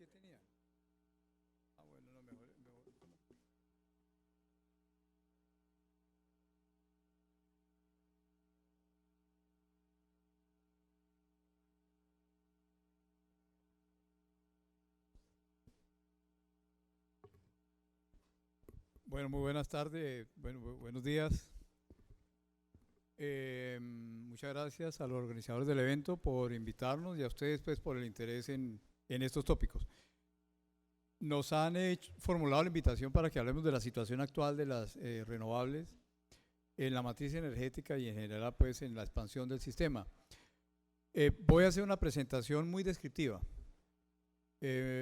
¿Qué tenía? Ah, bueno, no, mejor. Bueno, muy buenas tardes, buenos días. Muchas gracias a los organizadores del evento por invitarnos y a ustedes pues por el interés en estos tópicos. Nos han formulado la invitación para que hablemos de la situación actual de las renovables en la matriz energética y en general pues en la expansión del sistema. Voy a hacer una presentación muy descriptiva.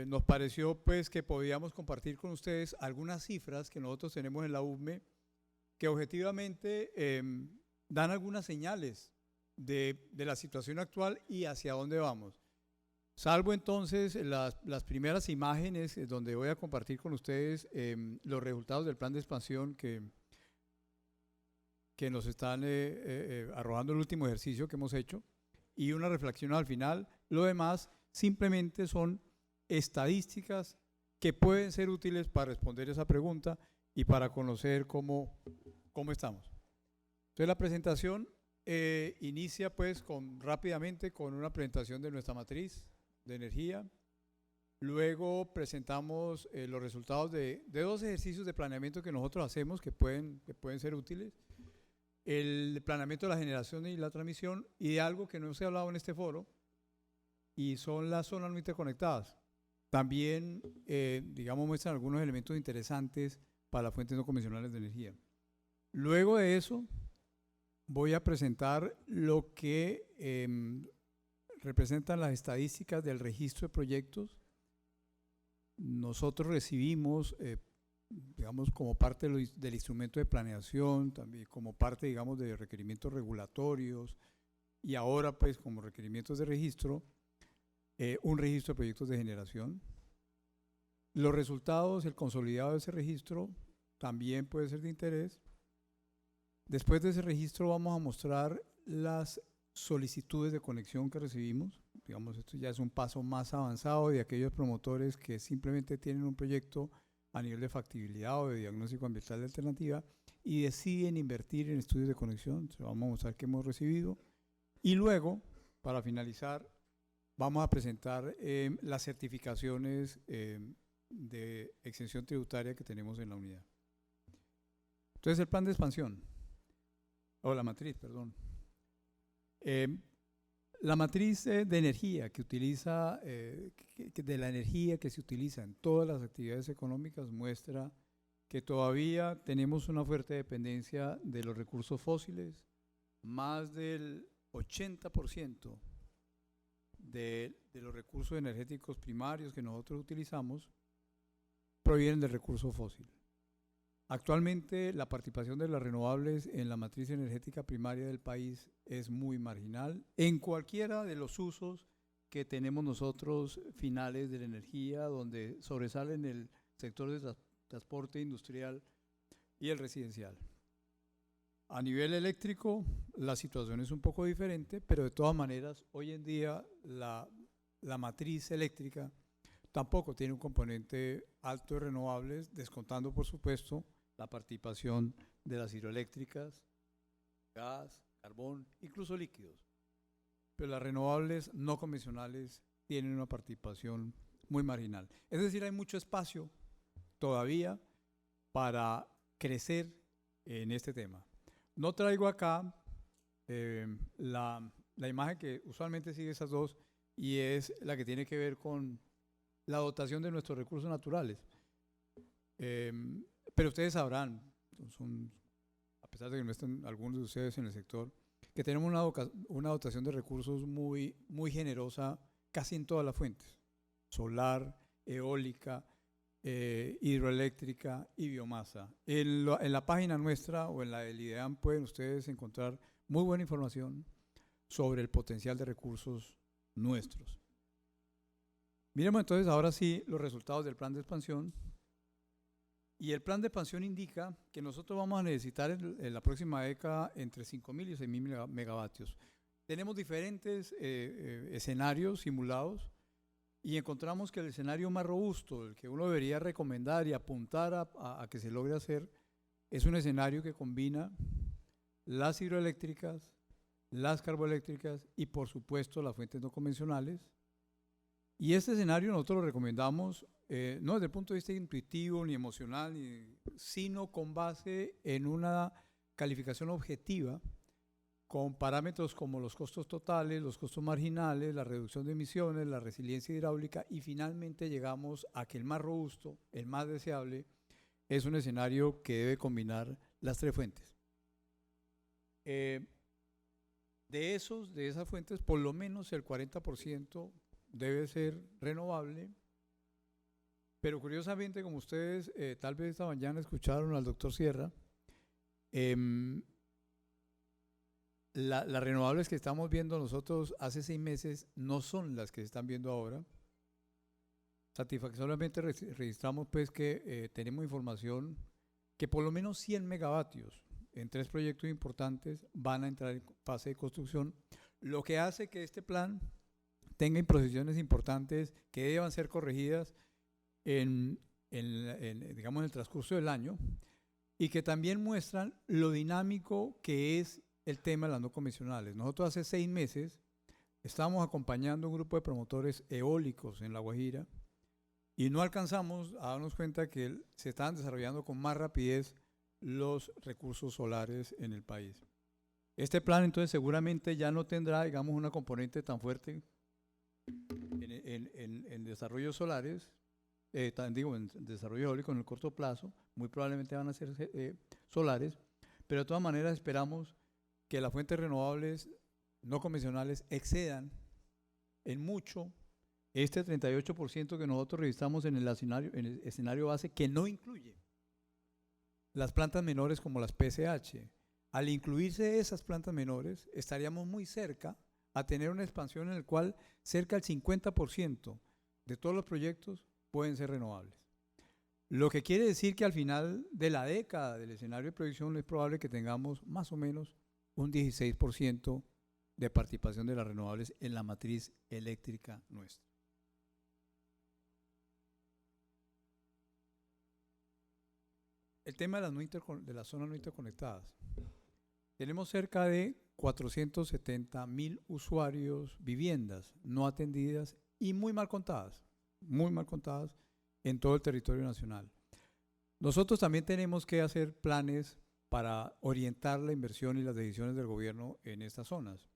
Nos pareció pues que podíamos compartir con ustedes algunas cifras que nosotros tenemos en la UVME que objetivamente dan algunas señales de la situación actual y hacia dónde vamos. Salvo entonces las primeras imágenes donde voy a compartir con ustedes los resultados del plan de expansión que nos están arrojando el último ejercicio que hemos hecho y una reflexión al final. Lo demás simplemente son estadísticas que pueden ser útiles para responder esa pregunta y para conocer cómo estamos. Entonces la presentación inicia pues rápidamente con una presentación de nuestra matriz de energía. Luego presentamos los resultados de dos ejercicios de planeamiento que nosotros hacemos que pueden ser útiles. El planeamiento de la generación y la transmisión y de algo que no se ha hablado en este foro y son las zonas no interconectadas. También, digamos, muestran algunos elementos interesantes para las fuentes no convencionales de energía. Luego de eso, voy a presentar lo que representan las estadísticas del registro de proyectos. Nosotros recibimos, digamos, como parte del instrumento de planeación, también como parte, digamos, de requerimientos regulatorios y ahora, pues, como requerimientos de registro, un registro de proyectos de generación. Los resultados, el consolidado de ese registro también puede ser de interés. Después de ese registro vamos a mostrar las solicitudes de conexión que recibimos. Digamos, esto ya es un paso más avanzado de aquellos promotores que simplemente tienen un proyecto a nivel de factibilidad o de diagnóstico ambiental de alternativa y deciden invertir en estudios de conexión. Entonces, vamos a mostrar qué hemos recibido. Y luego, para finalizar, vamos a presentar las certificaciones de exención tributaria que tenemos en la unidad. Entonces, el plan de expansión, o la matriz, perdón. La matriz de energía que utiliza, de la energía que se utiliza en todas las actividades económicas muestra que todavía tenemos una fuerte dependencia de los recursos fósiles. Más del 80% de los recursos energéticos primarios que nosotros utilizamos provienen del recurso fósil. Actualmente la participación de las renovables en la matriz energética primaria del país es muy marginal en cualquiera de los usos que tenemos nosotros finales de la energía, donde sobresalen el sector de transporte industrial y el residencial. A nivel eléctrico la situación es un poco diferente, pero de todas maneras hoy en día la matriz eléctrica tampoco tiene un componente alto de renovables, descontando por supuesto la participación de las hidroeléctricas, gas, carbón, incluso líquidos. Pero las renovables no convencionales tienen una participación muy marginal. Es decir, hay mucho espacio todavía para crecer en este tema. No traigo acá la imagen que usualmente sigue esas dos y es la que tiene que ver con la dotación de nuestros recursos naturales. Pero ustedes sabrán, a pesar de que no estén algunos de ustedes en el sector, que tenemos una dotación de recursos muy, muy generosa casi en todas las fuentes: solar, eólica, hidroeléctrica y biomasa. En la página nuestra o en la del IDEAM pueden ustedes encontrar muy buena información sobre el potencial de recursos nuestros. Miremos entonces ahora sí los resultados del plan de expansión. Y el plan de expansión indica que nosotros vamos a necesitar en la próxima década entre 5.000 y 6.000 megavatios. Tenemos diferentes escenarios simulados. y encontramos que el escenario más robusto, el que uno debería recomendar y apuntar a que se logre hacer, es un escenario que combina las hidroeléctricas, las carboeléctricas y por supuesto las fuentes no convencionales. Y este escenario nosotros lo recomendamos no desde el punto de vista intuitivo ni emocional, sino con base en una calificación objetiva con parámetros como los costos totales, los costos marginales, la reducción de emisiones, la resiliencia hidráulica, y finalmente llegamos a que el más robusto, el más deseable, es un escenario que debe combinar las tres fuentes. De esas fuentes, por lo menos el 40% debe ser renovable, pero curiosamente, como ustedes tal vez esta mañana escucharon al doctor Sierra, las renovables que estamos viendo nosotros hace 6 meses no son las que se están viendo ahora. Satisfactoriamente registramos pues que tenemos información que por lo menos 100 megavatios en 3 proyectos importantes van a entrar en fase de construcción, lo que hace que este plan tenga imprecisiones importantes que deban ser corregidas digamos, en el transcurso del año, y que también muestran lo dinámico que es el tema de las no convencionales. Nosotros hace 6 meses estábamos acompañando un grupo de promotores eólicos en La Guajira y no alcanzamos a darnos cuenta que se estaban desarrollando con más rapidez los recursos solares en el país. Este plan entonces seguramente ya no tendrá, digamos, una componente tan fuerte en desarrollos solares, en desarrollo eólico en el corto plazo. Muy probablemente van a ser solares, pero de todas maneras esperamos que las fuentes renovables no convencionales excedan en mucho este 38% que nosotros registramos en el escenario base, que no incluye las plantas menores como las PSH. Al incluirse esas plantas menores, estaríamos muy cerca a tener una expansión en la cual cerca del 50% de todos los proyectos pueden ser renovables. Lo que quiere decir que al final de la década del escenario de proyección es probable que tengamos más o menos un 16% de participación de las renovables en la matriz eléctrica nuestra. El tema de las zonas no interconectadas. Tenemos cerca de 470,000 usuarios, viviendas no atendidas y muy mal contadas en todo el territorio nacional. Nosotros también tenemos que hacer planes para orientar la inversión y las decisiones del gobierno en estas zonas.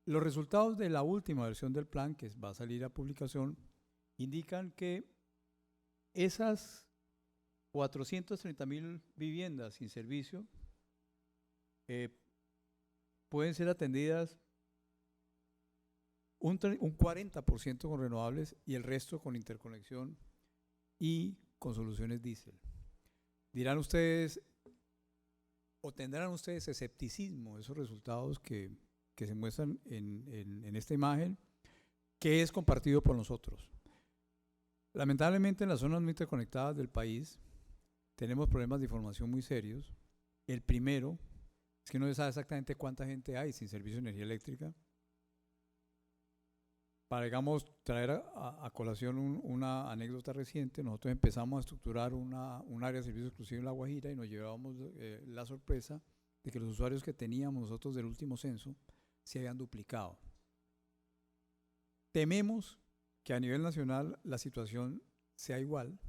Los resultados de la última versión del plan, que va a salir a publicación, indican que esas 430,000 viviendas sin servicio pueden ser atendidas un 40% con renovables y el resto con interconexión y con soluciones diésel. Dirán ustedes, o tendrán ustedes escepticismo, esos resultados que se muestran en esta imagen, que es compartido por nosotros. Lamentablemente en las zonas no interconectadas del país tenemos problemas de información muy serios. El primero es que no se sabe exactamente cuánta gente hay sin servicio de energía eléctrica. Para, digamos, traer a colación una anécdota reciente, nosotros empezamos a estructurar un área de servicio exclusivo en La Guajira y nos llevábamos la sorpresa de que los usuarios que teníamos nosotros del último censo se habían duplicado. Tememos que a nivel nacional la situación sea igual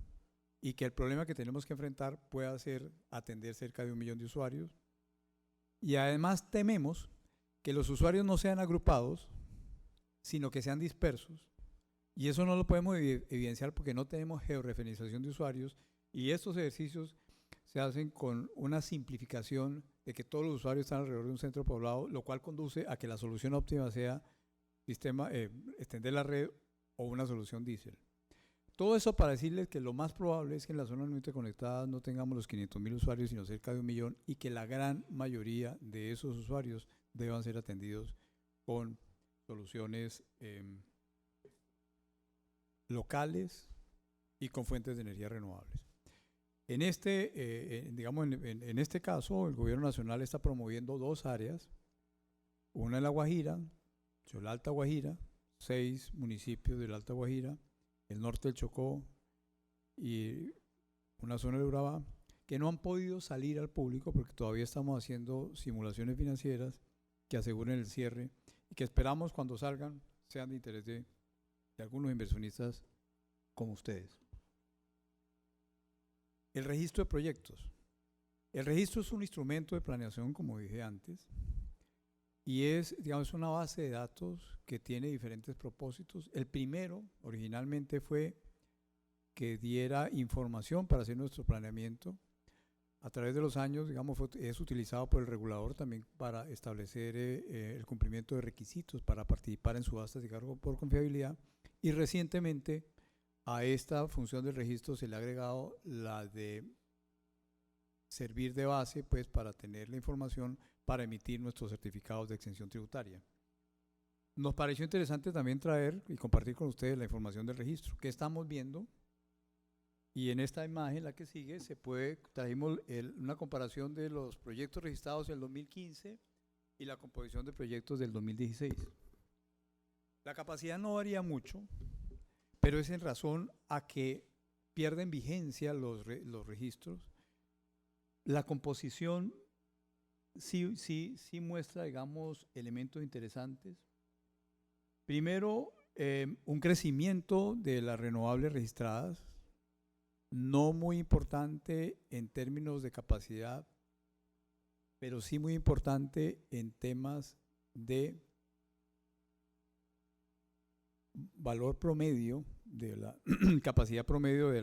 y que el problema que tenemos que enfrentar pueda ser atender cerca de 1 millón de usuarios. Y además tememos que los usuarios no sean agrupados, sino que sean dispersos. Y eso no lo podemos evidenciar porque no tenemos georreferenciación de usuarios, y estos ejercicios se hacen con una simplificación de que todos los usuarios están alrededor de un centro poblado, lo cual conduce a que la solución óptima sea extender la red o una solución diésel. Todo eso para decirles que lo más probable es que en las zonas no interconectadas no tengamos los 500,000 usuarios, sino cerca de 1 millón, y que la gran mayoría de esos usuarios deban ser atendidos con soluciones locales y con fuentes de energía renovables. En este caso, el gobierno nacional está promoviendo 2 áreas, una en La Guajira, Alta Guajira, 6 municipios del Alta Guajira, el norte del Chocó y una zona de Urabá, que no han podido salir al público porque todavía estamos haciendo simulaciones financieras que aseguren el cierre y que esperamos cuando salgan sean de interés de algunos inversionistas como ustedes. El registro de proyectos. El registro es un instrumento de planeación, como dije antes, y es, digamos, una base de datos que tiene diferentes propósitos. El primero, originalmente, fue que diera información para hacer nuestro planeamiento. A través de los años, digamos, es utilizado por el regulador también para establecer el cumplimiento de requisitos para participar en subastas de cargo por confiabilidad. Y recientemente a esta función del registro se le ha agregado la de servir de base, pues, para tener la información para emitir nuestros certificados de exención tributaria. Nos pareció interesante también traer y compartir con ustedes la información del registro. ¿Qué estamos viendo? Y en esta imagen, la que sigue, trajimos una comparación de los proyectos registrados en el 2015 y la composición de proyectos del 2016. La capacidad no varía mucho, pero es en razón a que pierden vigencia los registros. La composición sí muestra, digamos, elementos interesantes. Primero, un crecimiento de las renovables registradas, no muy importante en términos de capacidad, pero sí muy importante en temas de valor promedio, de la capacidad promedio de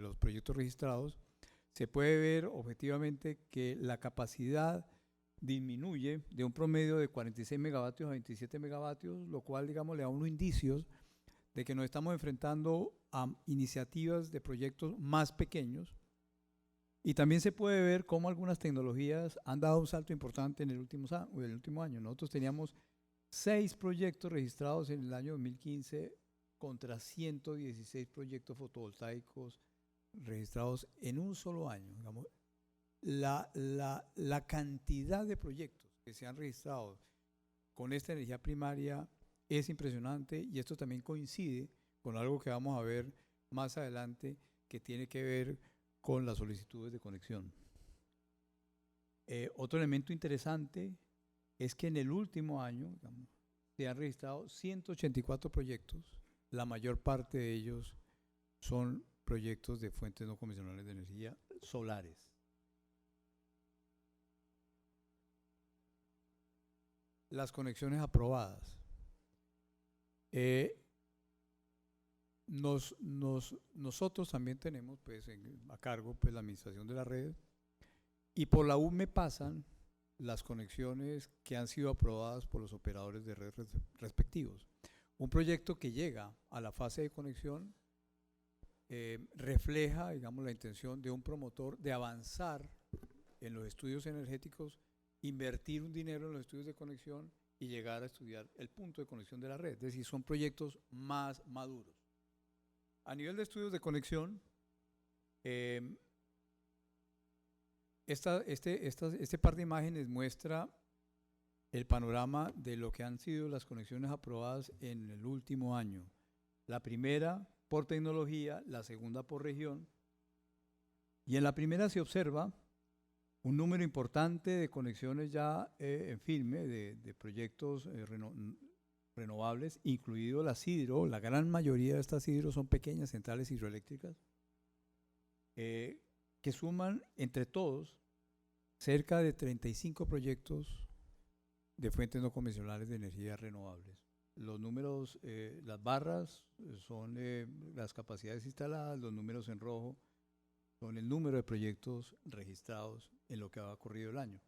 los proyectos registrados. Se puede ver objetivamente que la capacidad disminuye de un promedio de 46 megavatios a 27 megavatios, lo cual, digamos, le da unos indicios de que nos estamos enfrentando a iniciativas de proyectos más pequeños. Y también se puede ver cómo algunas tecnologías han dado un salto importante en el último año. Nosotros teníamos 6 proyectos registrados en el año 2015 contra 116 proyectos fotovoltaicos registrados en un solo año. Digamos, la cantidad de proyectos que se han registrado con esta energía primaria es impresionante, y esto también coincide con algo que vamos a ver más adelante, que tiene que ver con las solicitudes de conexión. Otro elemento interesante es que en el último año, digamos, se han registrado 184 proyectos, la mayor parte de ellos son proyectos de fuentes no convencionales de energía solares. Las conexiones aprobadas. Nosotros también tenemos, pues, a cargo, pues, la administración de la red, y por la UME pasan las conexiones que han sido aprobadas por los operadores de red respectivos. Un proyecto que llega a la fase de conexión refleja, digamos, la intención de un promotor de avanzar en los estudios energéticos, invertir un dinero en los estudios de conexión y llegar a estudiar el punto de conexión de la red. Es decir, son proyectos más maduros. A nivel de estudios de conexión, este par de imágenes muestra el panorama de lo que han sido las conexiones aprobadas en el último año. La primera por tecnología, la segunda por región. Y en la primera se observa un número importante de conexiones ya en firme, de proyectos renovables, incluido la Sidro. La gran mayoría de estas Sidro son pequeñas centrales hidroeléctricas que suman entre todos cerca de 35 proyectos de fuentes no convencionales de energía renovables. Los números, las barras son las capacidades instaladas, los números en rojo son el número de proyectos registrados en lo que ha ocurrido el año.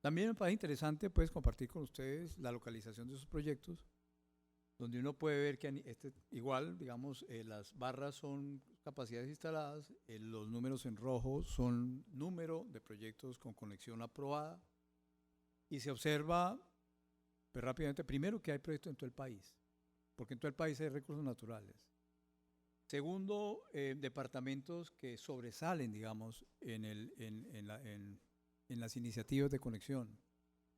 También me parece interesante, pues, compartir con ustedes la localización de esos proyectos, donde uno puede ver que igual, digamos, las barras son capacidades instaladas, los números en rojo son número de proyectos con conexión aprobada, y se observa, pues, rápidamente, primero, que hay proyectos en todo el país, porque en todo el país hay recursos naturales. Segundo, departamentos que sobresalen, digamos, en las iniciativas de conexión,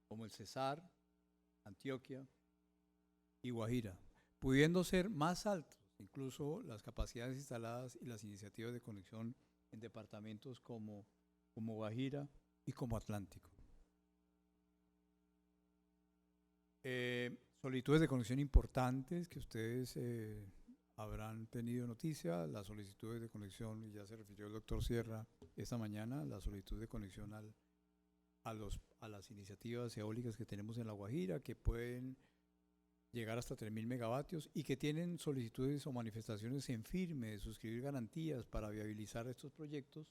como el Cesar, Antioquia, y Guajira, pudiendo ser más altos incluso las capacidades instaladas y las iniciativas de conexión en departamentos como Guajira y como Atlántico. Solicitudes de conexión importantes que ustedes habrán tenido noticia, las solicitudes de conexión, y ya se refirió el doctor Sierra esta mañana, la solicitud de conexión a las iniciativas eólicas que tenemos en La Guajira, que pueden llegar hasta 3.000 megavatios y que tienen solicitudes o manifestaciones en firme de suscribir garantías para viabilizar estos proyectos,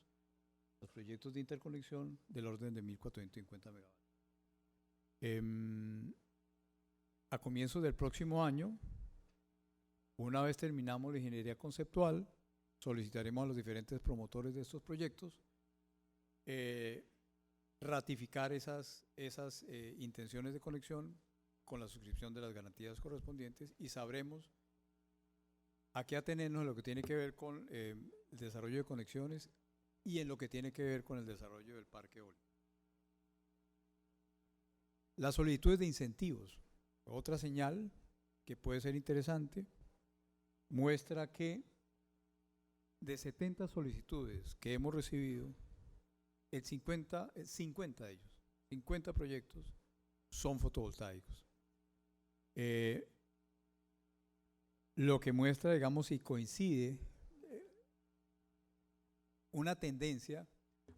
los proyectos de interconexión del orden de 1.450 megavatios. A comienzos del próximo año, una vez terminamos la ingeniería conceptual, solicitaremos a los diferentes promotores de estos proyectos ratificar esas intenciones de conexión con la suscripción de las garantías correspondientes y sabremos a qué atenernos en lo que tiene que ver con el desarrollo de conexiones y en lo que tiene que ver con el desarrollo del parque eólico. Las solicitudes de incentivos, otra señal que puede ser interesante, muestra que de 70 solicitudes que hemos recibido, 50 de ellos, 50 proyectos son fotovoltaicos. Lo que muestra, digamos, y coincide una tendencia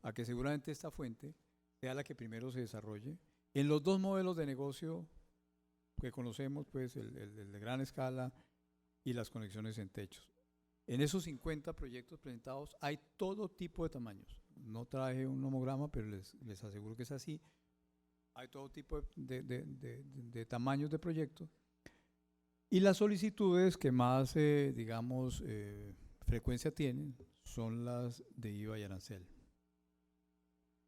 a que seguramente esta fuente sea la que primero se desarrolle. En los dos modelos de negocio que conocemos, pues el de gran escala y las conexiones en techos. En esos 50 proyectos presentados hay todo tipo de tamaños. No traje un nomograma, pero les aseguro que es así. Hay todo tipo de tamaños de proyectos. Y las solicitudes que más, digamos, frecuencia tienen son las de IVA y arancel.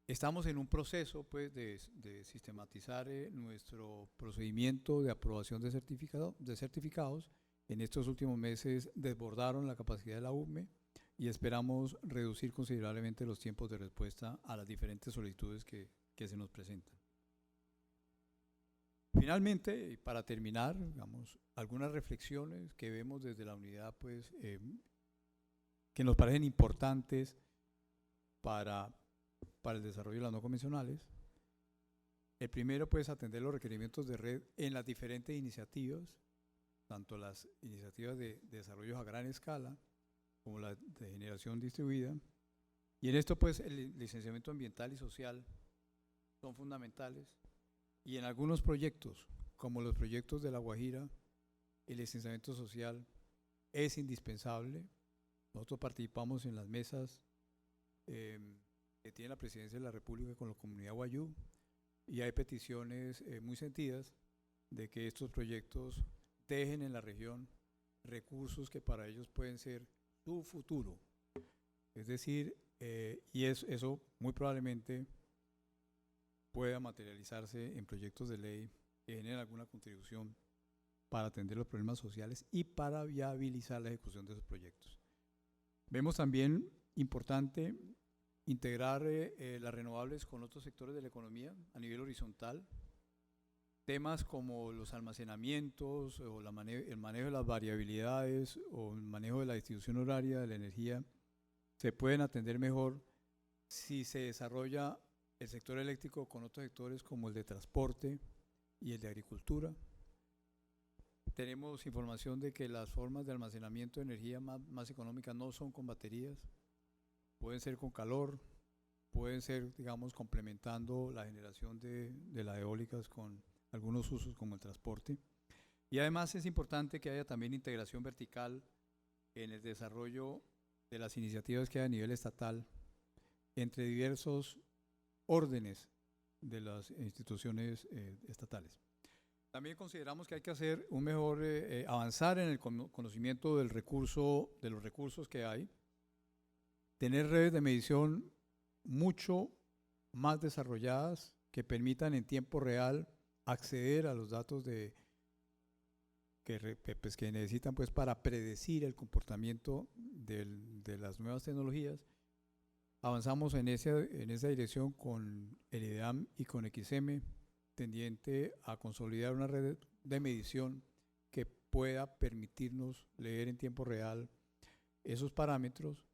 Estamos en un proceso, pues, de sistematizar nuestro procedimiento de aprobación de certificados. En estos últimos meses desbordaron la capacidad de la UME y esperamos reducir considerablemente los tiempos de respuesta a las diferentes solicitudes que se nos presentan. Finalmente, y para terminar, digamos, algunas reflexiones que vemos desde la unidad, pues, que nos parecen importantes para el desarrollo de las no convencionales. El primero, pues, atender los requerimientos de red en las diferentes iniciativas, tanto las iniciativas de desarrollo a gran escala como la de generación distribuida. Y en esto, pues, el licenciamiento ambiental y social son fundamentales. Y en algunos proyectos, como los proyectos de La Guajira, el licenciamiento social es indispensable. Nosotros participamos en las mesas que tiene la Presidencia de la República con la comunidad Wayuu y hay peticiones muy sentidas de que estos proyectos dejen en la región recursos que para ellos pueden ser su futuro. Es decir, y eso muy probablemente pueda materializarse en proyectos de ley que generen alguna contribución para atender los problemas sociales y para viabilizar la ejecución de esos proyectos. Vemos también importante integrar las renovables con otros sectores de la economía a nivel horizontal. Temas como los almacenamientos o el manejo de las variabilidades o el manejo de la distribución horaria de la energía se pueden atender mejor si se desarrolla el sector eléctrico con otros sectores como el de transporte y el de agricultura. Tenemos información de que las formas de almacenamiento de energía más económicas no son con baterías, pueden ser con calor, pueden ser, digamos, complementando la generación de las eólicas con algunos usos como el transporte. Y además es importante que haya también integración vertical en el desarrollo de las iniciativas que hay a nivel estatal entre diversos órdenes de las instituciones estatales. También consideramos que hay que hacer un mejor, avanzar en el conocimiento de los recursos que hay, tener redes de medición mucho más desarrolladas que permitan en tiempo real acceder a los datos que necesitan, pues, para predecir el comportamiento de las nuevas tecnologías. Avanzamos en esa dirección con el IDEAM y con XM, tendiente a consolidar una red de medición que pueda permitirnos leer en tiempo real esos parámetros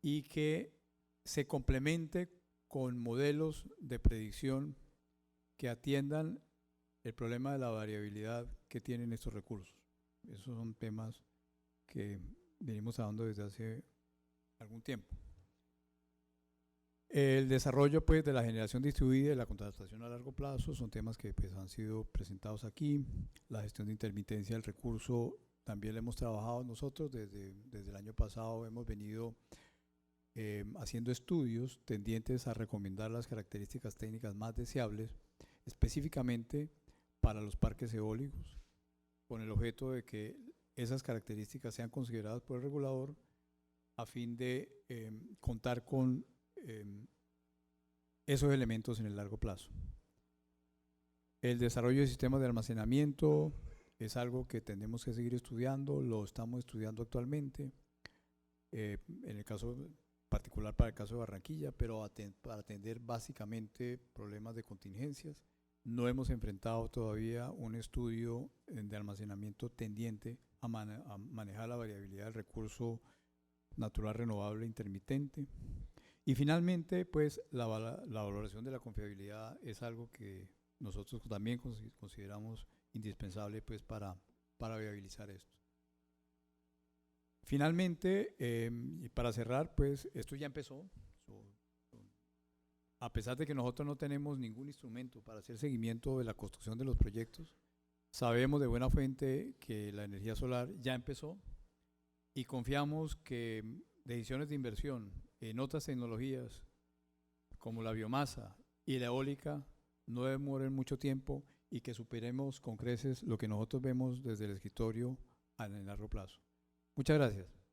y que se complemente con modelos de predicción que atiendan el problema de la variabilidad que tienen estos recursos. Esos son temas que venimos hablando desde hace algún tiempo. El desarrollo pues, de la generación distribuida y la contratación a largo plazo son temas que pues, han sido presentados aquí. La gestión de intermitencia del recurso también la hemos trabajado nosotros. Desde el año pasado hemos venido haciendo estudios tendientes a recomendar las características técnicas más deseables, específicamente para los parques eólicos, con el objeto de que esas características sean consideradas por el regulador a fin de contar con esos elementos en el largo plazo. El desarrollo de sistemas de almacenamiento es algo que tenemos que seguir estudiando, lo estamos estudiando actualmente, en el caso particular para el caso de Barranquilla, pero para atender básicamente problemas de contingencias. No hemos enfrentado todavía un estudio de almacenamiento tendiente a manejar la variabilidad del recurso natural renovable intermitente. Y finalmente, pues la valoración de la confiabilidad es algo que nosotros también consideramos indispensable pues, para viabilizar esto. Finalmente, y para cerrar, pues esto ya empezó. A pesar de que nosotros no tenemos ningún instrumento para hacer seguimiento de la construcción de los proyectos, sabemos de buena fuente que la energía solar ya empezó y confiamos que decisiones de inversión en otras tecnologías como la biomasa y la eólica no demoren mucho tiempo y que superemos con creces lo que nosotros vemos desde el escritorio en el largo plazo. Muchas gracias.